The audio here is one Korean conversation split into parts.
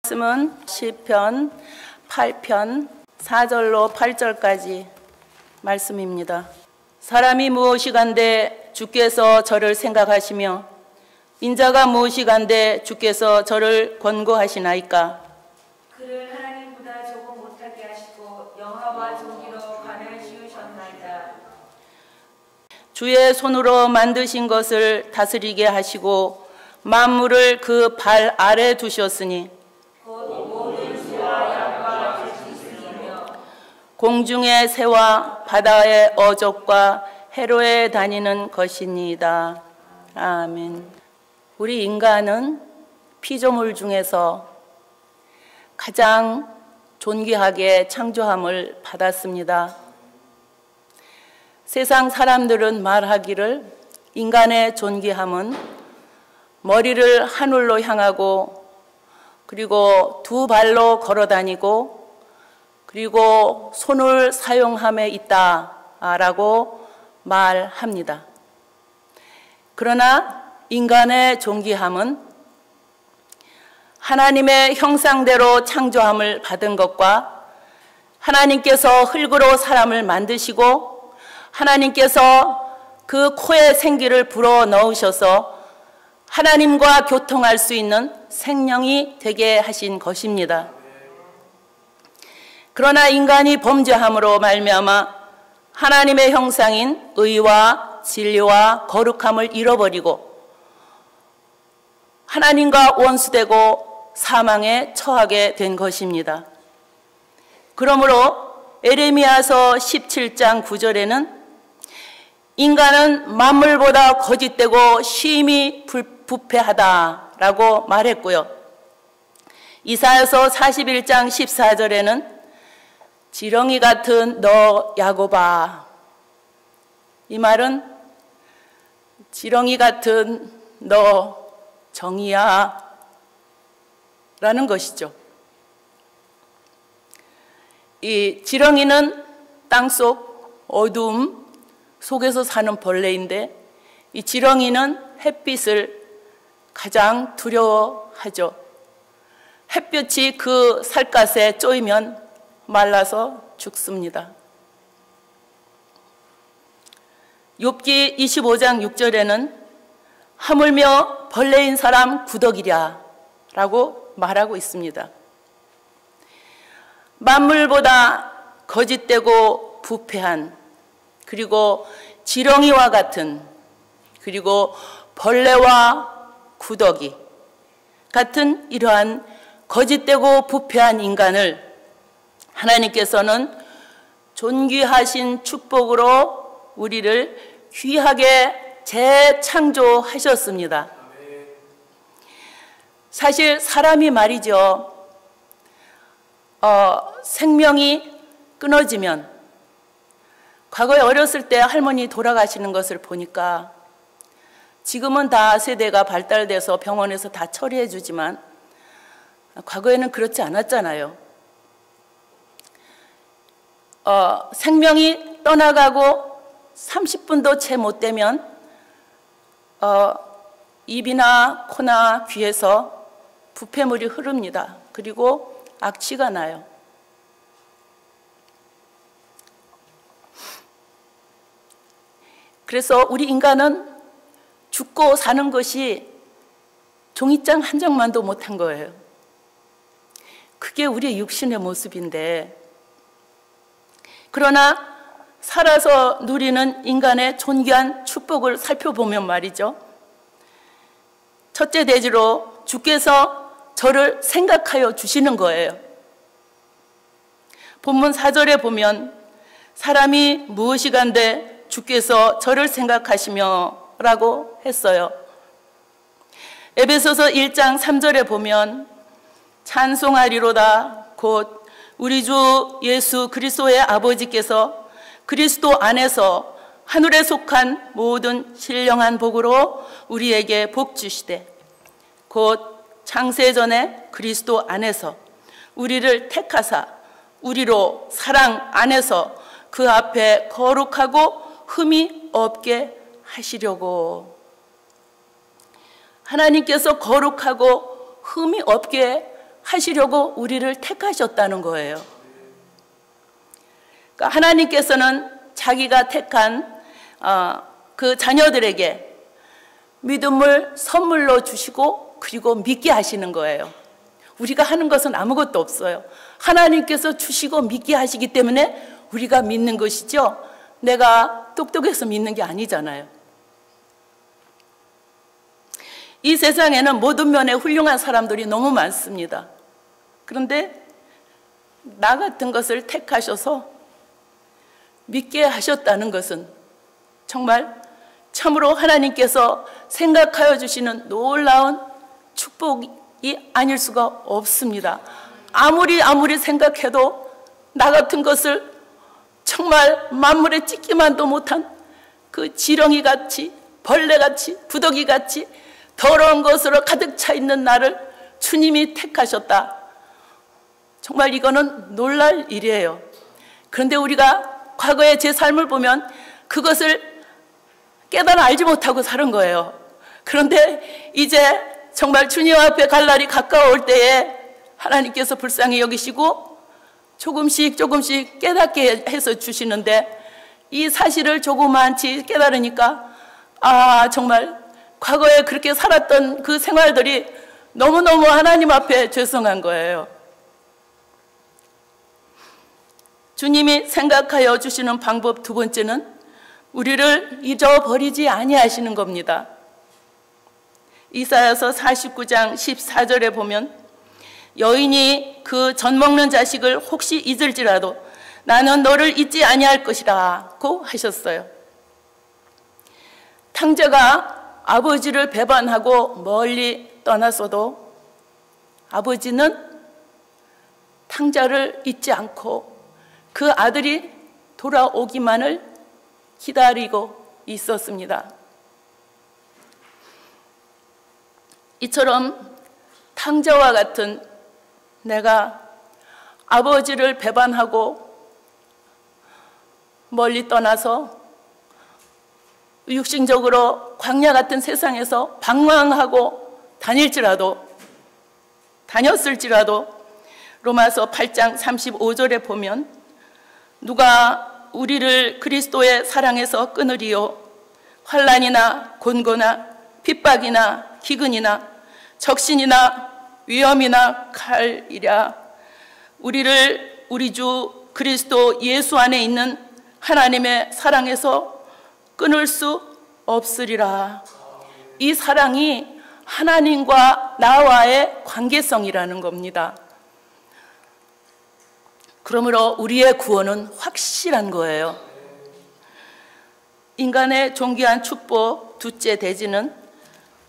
말씀은 시편 8편 4절로 8절까지 말씀입니다. 사람이 무엇이간데 주께서 저를 생각하시며 인자가 무엇이간데 주께서 저를 권고하시나이까. 그를 하나님보다 조금 못하게 하시고 영화와 존귀로 관을 씌우셨나이다. 주의 손으로 만드신 것을 다스리게 하시고 만물을 그 발 아래 두셨으니 모든 새와 양과 짐승이며 공중의 새와 바다의 어족과 해로에 다니는 것이니이다. 아멘. 우리 인간은 피조물 중에서 가장 존귀하게 창조함을 받았습니다. 세상 사람들은 말하기를 인간의 존귀함은 머리를 하늘로 향하고 그리고 두 발로 걸어 다니고 그리고 손을 사용함에 있다라고 말합니다. 그러나 인간의 존귀함은 하나님의 형상대로 창조함을 받은 것과 하나님께서 흙으로 사람을 만드시고 하나님께서 그 코에 생기를 불어 넣으셔서 하나님과 교통할 수 있는 생명이 되게 하신 것입니다. 그러나 인간이 범죄함으로 말미암아 하나님의 형상인 의와 진리와 거룩함을 잃어버리고 하나님과 원수되고 사망에 처하게 된 것입니다. 그러므로 에레미야서 17장 9절에는 인간은 만물보다 거짓되고 심히 부패하다라고 말했고요. 이사야서 41장 14절에는 지렁이 같은 너 야곱아, 이 말은 지렁이 같은 너 정의야 라는 것이죠. 이 지렁이는 땅속 어두움 속에서 사는 벌레인데 이 지렁이는 햇빛을 가장 두려워하죠. 햇볕이 그 살갗에 쪼이면 말라서 죽습니다. 욥기 25장 6절에는 하물며 벌레인 사람 구더기랴 라고 말하고 있습니다. 만물보다 거짓되고 부패한 그리고 지렁이와 같은 그리고 벌레와 구더기 같은 이러한 거짓되고 부패한 인간을 하나님께서는 존귀하신 축복으로 우리를 귀하게 재창조하셨습니다. 사실 사람이 말이죠. 생명이 끊어지면 과거에 어렸을 때 할머니 돌아가시는 것을 보니까 지금은 다 세대가 발달돼서 병원에서 다 처리해 주지만 과거에는 그렇지 않았잖아요. 생명이 떠나가고 30분도 채 못 되면 입이나 코나 귀에서 부패물이 흐릅니다. 그리고 악취가 나요. 그래서 우리 인간은 죽고 사는 것이 종이장 한 장만도 못한 거예요. 그게 우리의 육신의 모습인데, 그러나 살아서 누리는 인간의 존귀한 축복을 살펴보면 말이죠. 첫째 대지로 주께서 저를 생각하여 주시는 거예요. 본문 4절에 보면 사람이 무엇이간데 주께서 저를 생각하시며 라고 했어요. 에베소서 1장 3절에 보면 찬송하리로다 곧 우리 주 예수 그리스도의 아버지께서 그리스도 안에서 하늘에 속한 모든 신령한 복으로 우리에게 복 주시되 곧 창세전에 그리스도 안에서 우리를 택하사 우리로 사랑 안에서 그 앞에 거룩하고 흠이 없게 하시려고. 하나님께서 거룩하고 흠이 없게 하시려고 우리를 택하셨다는 거예요. 그러니까 하나님께서는 자기가 택한 그 자녀들에게 믿음을 선물로 주시고 그리고 믿게 하시는 거예요. 우리가 하는 것은 아무것도 없어요. 하나님께서 주시고 믿게 하시기 때문에 우리가 믿는 것이죠. 내가 똑똑해서 믿는 게 아니잖아요. 이 세상에는 모든 면에 훌륭한 사람들이 너무 많습니다. 그런데 나 같은 것을 택하셔서 믿게 하셨다는 것은 정말 참으로 하나님께서 생각하여 주시는 놀라운 축복이 아닐 수가 없습니다. 아무리 생각해도 나 같은 것을 정말 만물에 찍기만도 못한 그 지렁이같이 벌레같이 부더기같이 더러운 것으로 가득 차 있는 나를 주님이 택하셨다. 정말 이거는 놀랄 일이에요. 그런데 우리가 과거의 제 삶을 보면 그것을 깨달아 알지 못하고 사는 거예요. 그런데 이제 정말 주님 앞에 갈 날이 가까울 때에 하나님께서 불쌍히 여기시고 조금씩 깨닫게 해서 주시는데 이 사실을 조그만치 깨달으니까 정말 과거에 그렇게 살았던 그 생활들이 너무너무 하나님 앞에 죄송한 거예요. 주님이 생각하여 주시는 방법 두 번째는 우리를 잊어버리지 아니하시는 겁니다. 이사야서 49장 14절에 보면 여인이 그 젖 먹는 자식을 혹시 잊을지라도 나는 너를 잊지 아니할 것이라고 하셨어요. 탕자가 아버지를 배반하고 멀리 떠났어도 아버지는 탕자를 잊지 않고 그 아들이 돌아오기만을 기다리고 있었습니다. 이처럼 탕자와 같은 내가 아버지를 배반하고 멀리 떠나서 육신적으로 광야 같은 세상에서 방황하고 다녔을지라도 로마서 8장 35절에 보면 누가 우리를 그리스도의 사랑에서 끊으리요 환난이나 곤고나 핍박이나 기근이나 적신이나 위험이나 칼이랴 우리를 우리 주 그리스도 예수 안에 있는 하나님의 사랑에서 끊을 수 없으리라. 이 사랑이 하나님과 나와의 관계성이라는 겁니다. 그러므로 우리의 구원은 확실한 거예요. 인간의 존귀한 축복 둘째 대지는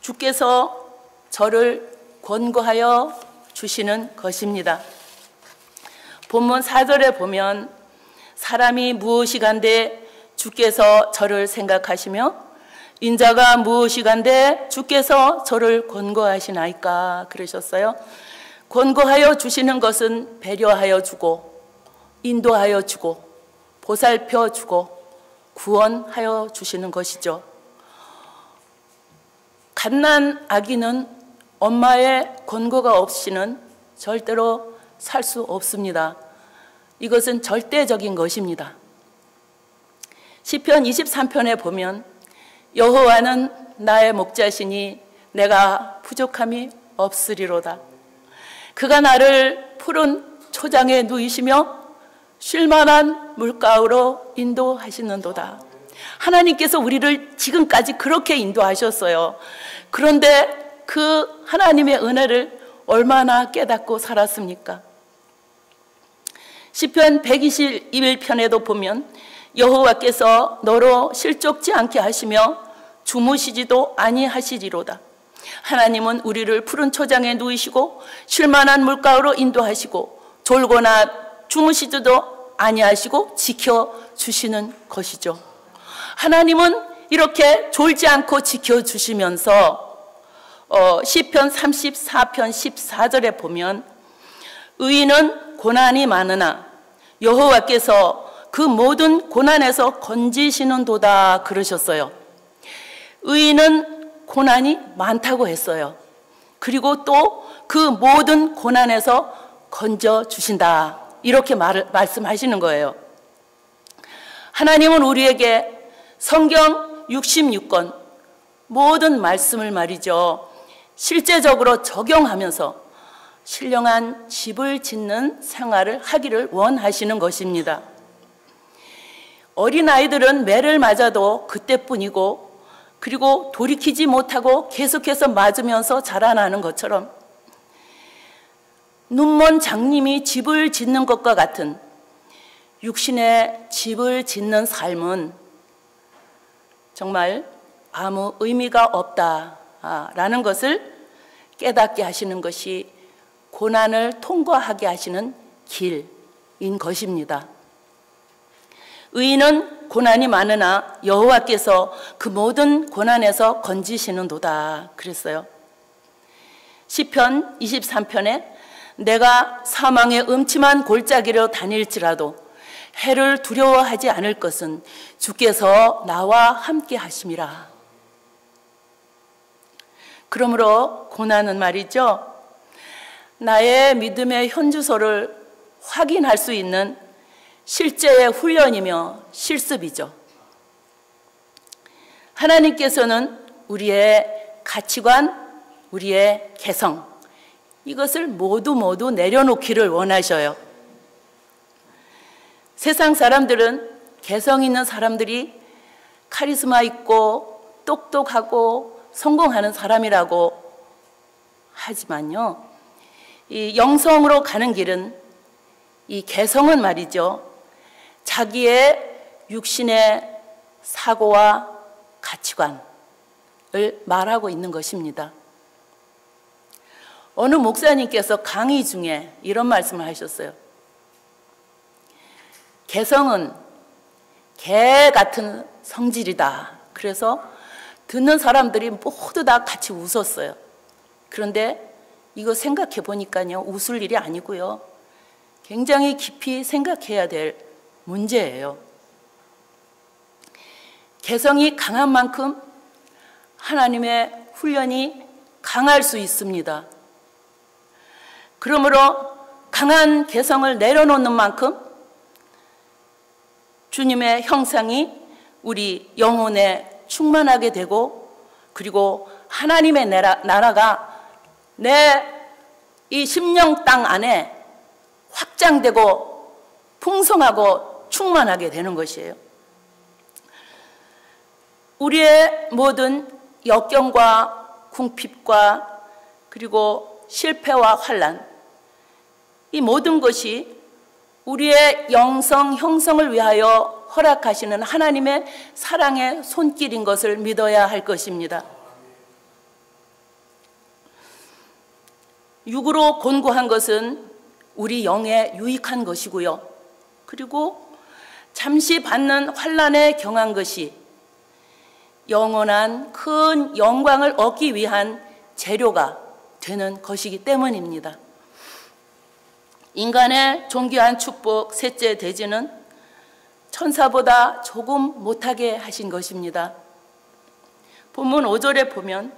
주께서 저를 권고하여 주시는 것입니다. 본문 4절에 보면 사람이 무엇이간데 주께서 저를 생각하시며 인자가 무엇이간데 주께서 저를 권고하시나이까 그러셨어요. 권고하여 주시는 것은 배려하여 주고 인도하여 주고 보살펴 주고 구원하여 주시는 것이죠. 갓난 아기는 엄마의 권고가 없이는 절대로 살 수 없습니다. 이것은 절대적인 것입니다. 시편 23편에 보면 여호와는 나의 목자시니 내가 부족함이 없으리로다. 그가 나를 푸른 초장에 누이시며 쉴만한 물가로 인도하시는도다. 하나님께서 우리를 지금까지 그렇게 인도하셨어요. 그런데 그 하나님의 은혜를 얼마나 깨닫고 살았습니까? 시편 121편에도 보면 여호와께서 너로 실족지 않게 하시며 주무시지도 아니하시리로다. 하나님은 우리를 푸른 초장에 누이시고 쉴만한 물가로 인도하시고 졸거나 주무시지도 아니하시고 지켜주시는 것이죠. 하나님은 이렇게 졸지 않고 지켜주시면서 시편 34편 14절에 보면 의인은 고난이 많으나 여호와께서 그 모든 고난에서 건지시는도다 그러셨어요. 의인은 고난이 많다고 했어요. 그리고 또 그 모든 고난에서 건져주신다. 이렇게 말씀하시는 거예요. 하나님은 우리에게 성경 66권 모든 말씀을 말이죠, 실제적으로 적용하면서 신령한 집을 짓는 생활을 하기를 원하시는 것입니다. 어린아이들은 매를 맞아도 그때뿐이고, 그리고 돌이키지 못하고 계속해서 맞으면서 자라나는 것처럼 눈먼 장님이 집을 짓는 것과 같은 육신의 집을 짓는 삶은 정말 아무 의미가 없다라는 것을 깨닫게 하시는 것이 고난을 통과하게 하시는 길인 것입니다. 의인은 고난이 많으나 여호와께서 그 모든 고난에서 건지시는도다 그랬어요. 시편 23편에 내가 사망의 음침한 골짜기로 다닐지라도 해를 두려워하지 않을 것은 주께서 나와 함께 하심이라. 그러므로 고난은 말이죠, 나의 믿음의 현주소를 확인할 수 있는 실제의 훈련이며 실습이죠. 하나님께서는 우리의 가치관, 우리의 개성, 이것을 모두 내려놓기를 원하셔요. 세상 사람들은 개성 있는 사람들이 카리스마 있고 똑똑하고 성공하는 사람이라고 하지만요, 이 영성으로 가는 길은, 이 개성은 말이죠, 자기의 육신의 사고와 가치관을 말하고 있는 것입니다. 어느 목사님께서 강의 중에 이런 말씀을 하셨어요. 개성은 개 같은 성질이다. 그래서 듣는 사람들이 모두 다 같이 웃었어요. 그런데 이거 생각해 보니까요, 웃을 일이 아니고요, 굉장히 깊이 생각해야 될 문제예요. 개성이 강한 만큼 하나님의 훈련이 강할 수 있습니다. 그러므로 강한 개성을 내려놓는 만큼 주님의 형상이 우리 영혼에 충만하게 되고, 그리고 하나님의 나라가 내 이 심령 땅 안에 확장되고 풍성하고 충만하게 되는 것이에요. 우리의 모든 역경과 궁핍과 그리고 실패와 환난, 이 모든 것이 우리의 영성 형성을 위하여 허락하시는 하나님의 사랑의 손길인 것을 믿어야 할 것입니다. 육으로 곤고한 것은 우리 영에 유익한 것이고요, 그리고 잠시 받는 환난에 경한 것이 영원한 큰 영광을 얻기 위한 재료가 되는 것이기 때문입니다. 인간의 존귀한 축복 셋째 대지는 천사보다 조금 못하게 하신 것입니다. 본문 5절에 보면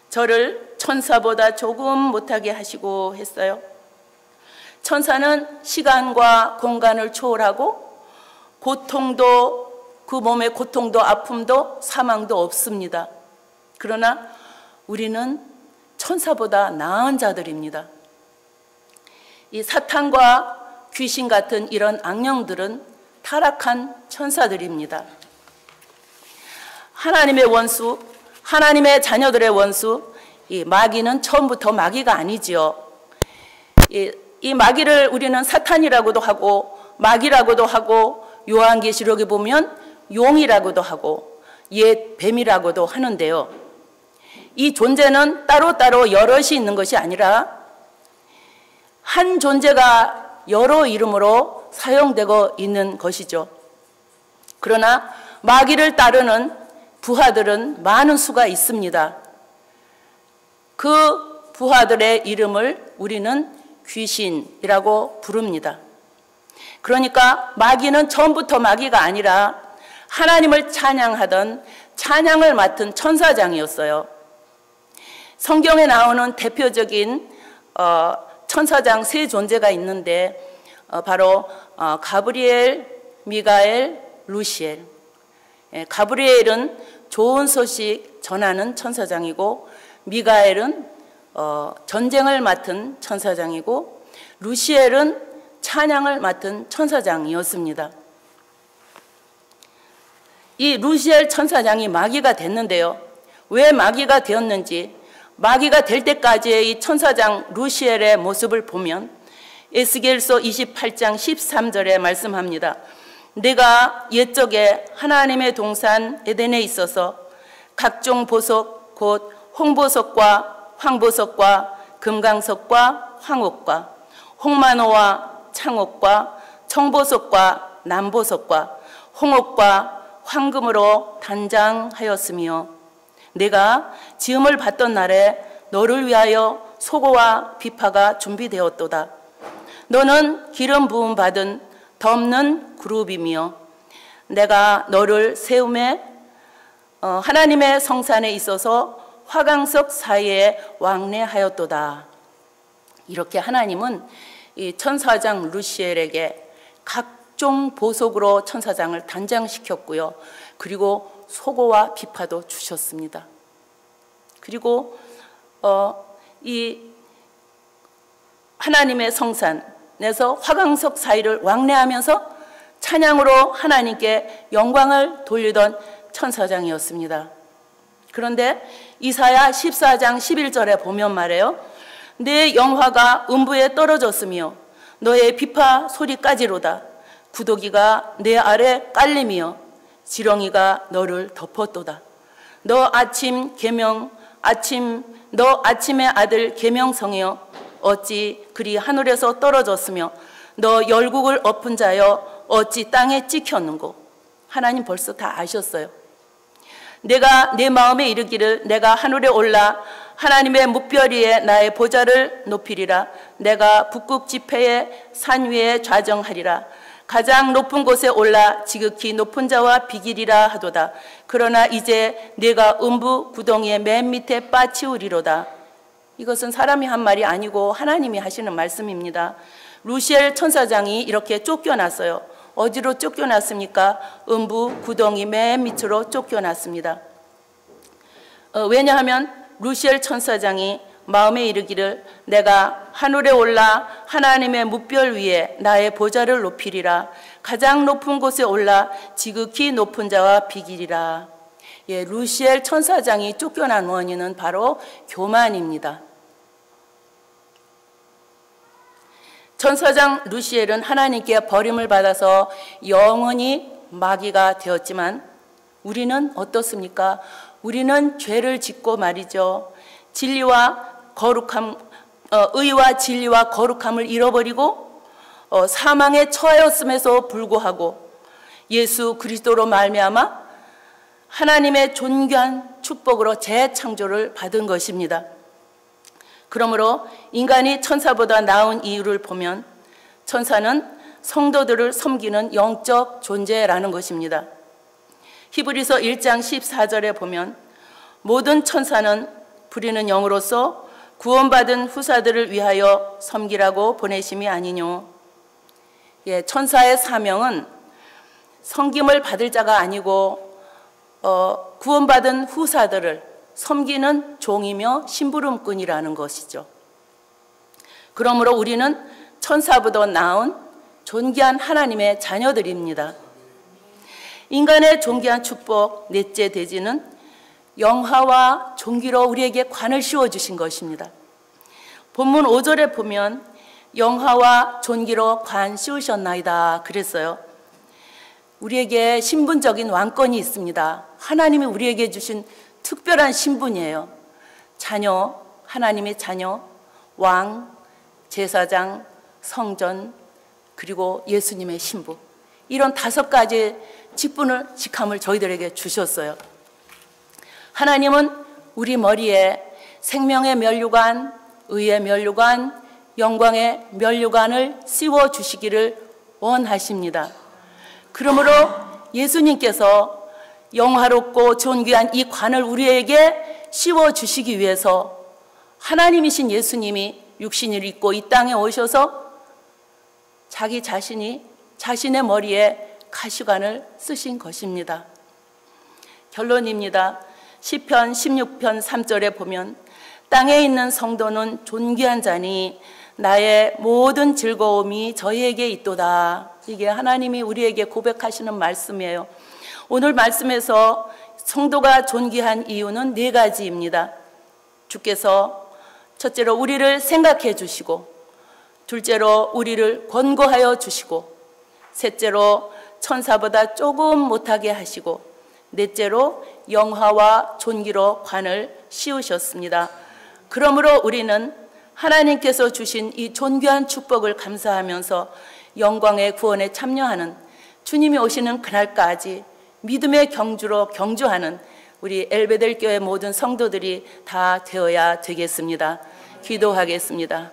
저를 천사보다 조금 못하게 하시고 했어요. 천사는 시간과 공간을 초월하고 고통도, 그 몸의 고통도 아픔도 사망도 없습니다. 그러나 우리는 천사보다 나은 자들입니다. 이 사탄과 귀신 같은 이런 악령들은 타락한 천사들입니다. 하나님의 원수, 하나님의 자녀들의 원수, 이 마귀는 처음부터 마귀가 아니지요. 이 마귀를 우리는 사탄이라고도 하고 마귀라고도 하고 요한계시록에 보면 용이라고도 하고 옛 뱀이라고도 하는데요, 이 존재는 따로따로 여럿이 있는 것이 아니라 한 존재가 여러 이름으로 사용되고 있는 것이죠. 그러나 마귀를 따르는 부하들은 많은 수가 있습니다. 그 부하들의 이름을 우리는 귀신이라고 부릅니다. 그러니까 마귀는 처음부터 마귀가 아니라 하나님을 찬양하던 찬양을 맡은 천사장이었어요. 성경에 나오는 대표적인 천사장 세 존재가 있는데 바로 가브리엘, 미가엘, 루시엘. 가브리엘은 좋은 소식 전하는 천사장이고, 미가엘은 전쟁을 맡은 천사장이고, 루시엘은 찬양을 맡은 천사장이었습니다. 이 루시엘 천사장이 마귀가 됐는데요. 왜 마귀가 되었는지, 마귀가 될 때까지의 이 천사장 루시엘의 모습을 보면 에스겔서 28장 13절에 말씀합니다. 내가 옛적에 하나님의 동산 에덴에 있어서 각종 보석 곧 홍보석과 황보석과 금강석과 황옥과 홍만호와 창옥과 청보석과 남보석과 홍옥과 황금으로 단장하였으며 내가 지음을 받던 날에 너를 위하여 소고와 비파가 준비되었도다. 너는 기름 부음 받은 덮는 그룹이며 내가 너를 세움에 하나님의 성산에 있어서 화강석 사이에 왕래하였도다. 이렇게 하나님은 이 천사장 루시엘에게 각종 보석으로 천사장을 단장시켰고요. 그리고 소고와 비파도 주셨습니다. 그리고 이 하나님의 성산에서 화강석 사이를 왕래하면서 찬양으로 하나님께 영광을 돌리던 천사장이었습니다. 그런데 이사야 14장 11절에 보면 말해요. 내 영화가 음부에 떨어졌으며 너의 비파 소리까지로다. 구더기가 내 아래 깔리며 지렁이가 너를 덮었도다. 너 아침의 아들 계명성이여 어찌 그리 하늘에서 떨어졌으며 너 열국을 엎은 자여 어찌 땅에 찍혔는고. 하나님 벌써 다 아셨어요. 내가 내 마음에 이르기를 내가 하늘에 올라 하나님의 뭇별 위에 나의 보좌를 높이리라. 내가 북극 지폐의 산 위에 좌정하리라. 가장 높은 곳에 올라 지극히 높은 자와 비기리라 하도다. 그러나 이제 내가 음부 구덩이의 맨 밑에 빠치우리로다. 이것은 사람이 한 말이 아니고 하나님이 하시는 말씀입니다. 루시엘 천사장이 이렇게 쫓겨났어요. 어디로 쫓겨났습니까? 음부 구덩이 맨 밑으로 쫓겨났습니다. 왜냐하면 루시엘 천사장이 마음에 이르기를 내가 하늘에 올라 하나님의 뭇별 위에 나의 보좌를 높이리라. 가장 높은 곳에 올라 지극히 높은 자와 비기리라. 루시엘 천사장이 쫓겨난 원인은 바로 교만입니다. 천사장 루시엘은 하나님께 버림을 받아서 영원히 마귀가 되었지만 우리는 어떻습니까? 우리는 죄를 짓고 말이죠. 의와 진리와 거룩함을 잃어버리고 사망에 처하였음에도 불구하고 예수 그리스도로 말미암아 하나님의 존귀한 축복으로 재창조를 받은 것입니다. 그러므로 인간이 천사보다 나은 이유를 보면 천사는 성도들을 섬기는 영적 존재라는 것입니다. 히브리서 1장 14절에 보면 모든 천사는 부리는 영으로서 구원받은 후사들을 위하여 섬기라고 보내심이 아니뇨. 천사의 사명은 섬김을 받을 자가 아니고 구원받은 후사들을 섬기는 종이며 심부름꾼이라는 것이죠. 그러므로 우리는 천사보다 나은 존귀한 하나님의 자녀들입니다. 인간의 존귀한 축복 넷째 대지는 영화와 존귀로 우리에게 관을 씌워주신 것입니다. 본문 5절에 보면 영화와 존귀로 관 씌우셨나이다 그랬어요. 우리에게 신분적인 왕권이 있습니다. 하나님이 우리에게 주신 특별한 신분이에요. 자녀, 하나님의 자녀, 왕, 제사장, 성전, 그리고 예수님의 신부. 이런 5가지 직함을 저희들에게 주셨어요. 하나님은 우리 머리에 생명의 면류관, 의의 면류관, 영광의 면류관을 씌워 주시기를 원하십니다. 그러므로 예수님께서 영화롭고 존귀한 이 관을 우리에게 씌워 주시기 위해서 하나님이신 예수님이 육신을 입고 이 땅에 오셔서 자기 자신이 자신의 머리에 가시관을 쓰신 것입니다. 결론입니다. 시편 16편 3절에 보면 땅에 있는 성도는 존귀한 자니 나의 모든 즐거움이 저희에게 있도다. 이게 하나님이 우리에게 고백하시는 말씀이에요. 오늘 말씀에서 성도가 존귀한 이유는 4가지입니다. 주께서 첫째로 우리를 생각해 주시고, 둘째로 우리를 권고하여 주시고, 셋째로 천사보다 조금 못하게 하시고, 넷째로 영화와 존귀로 관을 씌우셨습니다. 그러므로 우리는 하나님께서 주신 이 존귀한 축복을 감사하면서 영광의 구원에 참여하는, 주님이 오시는 그날까지 믿음의 경주로 경주하는 우리 엘베델 교회 모든 성도들이 다 되어야 되겠습니다. 기도하겠습니다.